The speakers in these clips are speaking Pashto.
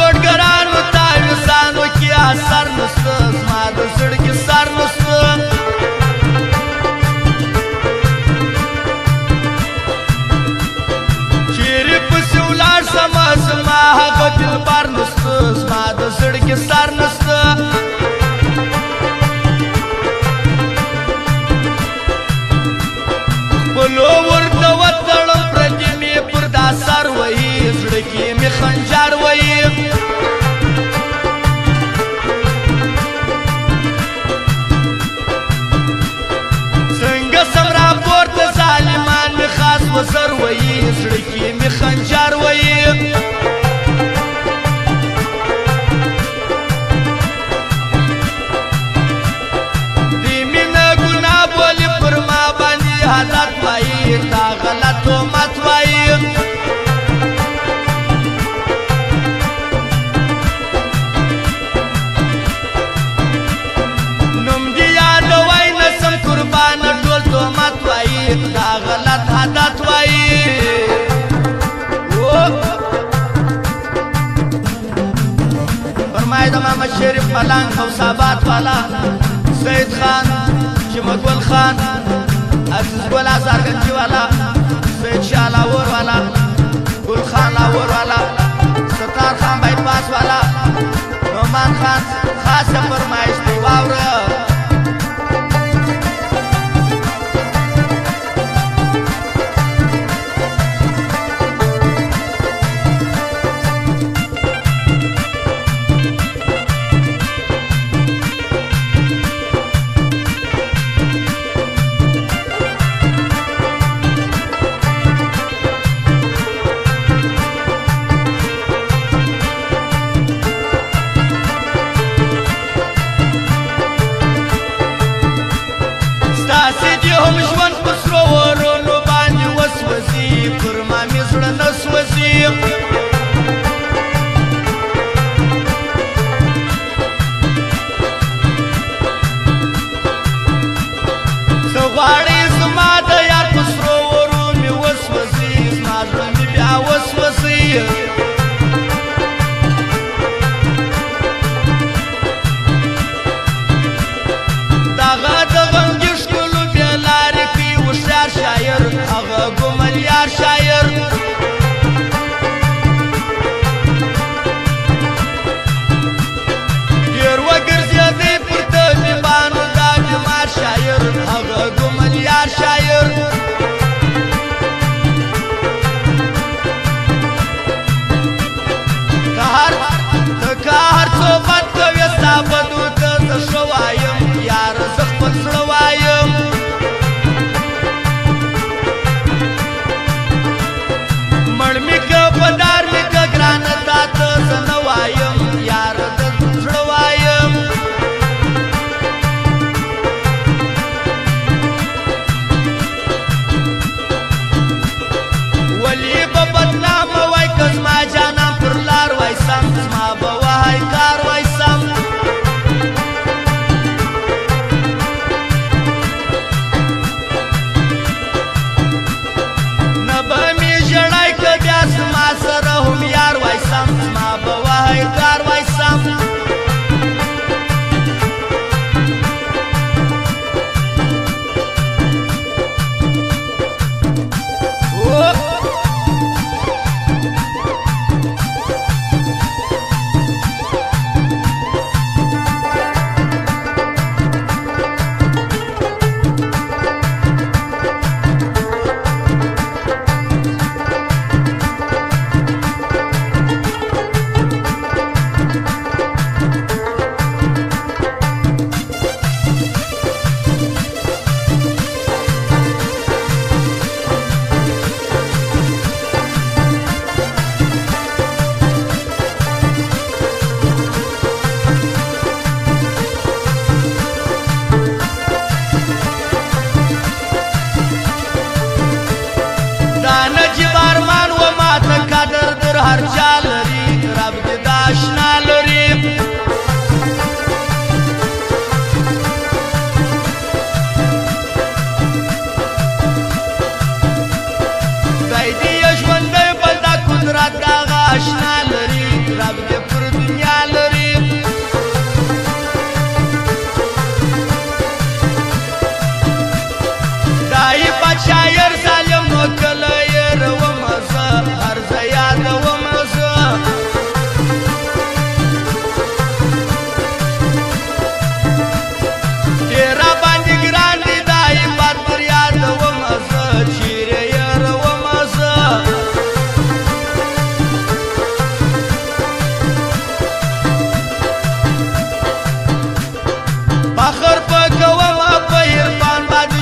لوډګرانو تاویزانو کې اثر نسته زما د زړه کې سر نسته چیرې پسې ولاړ سمه زما هغه دلبر نسته زما د زړه کې سر نسته خپلو ورته وتړم پردي مې پر دا سر وهي زړه کې مې خنجر وهي څنګه سم راپورته ظالمان مې خاص وزر وهي زړه کې مې خنجر وهي دې مینه ګناه بولي پر ما باندې حالت وایي تا غلط تهمت وایي نوم دې یادوی نسم قربانه ټول تهمت وایي تا غلط عادت وایي فرمای د محمد شریف ملنګ غوث آباد والا سید خان جمعه ګل خان عزیز ګل ازارګنجي والا سید شاه لاهور والا ګل خان لاهور والا ستار خان بایپاس والا نعمان خان خاصه فرمایش دی واوره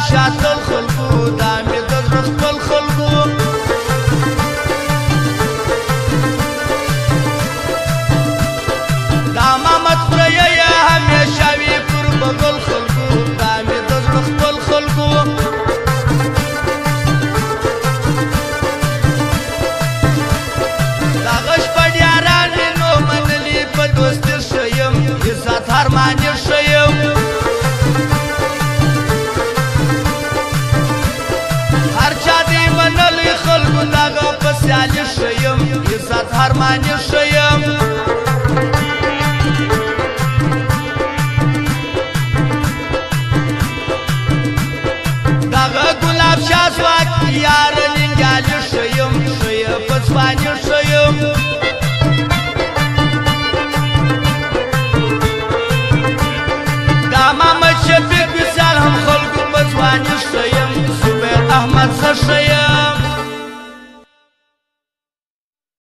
شاتل خلکو دا مې د زړه خپل خلکو دا محمد خوريه یې همیشه وي پر بغل خلکو دا مې د زړه خپل خلکو دغه شپه ډیاران مې نو منلي په دوستي ښه یم عزت هرمان یې ښه یم هر چا دې منلی خلکو دغه په سیالي ښه یم عزت هرمان یې ښه یم دغه ګلاب شاه ځواک یاره ننګیالي ښه یم ښه یې په ځواني ښه یم دا محمد شفیق وصال هم خلکو په ځواني ښه یم زبیر احمد څه ښه یم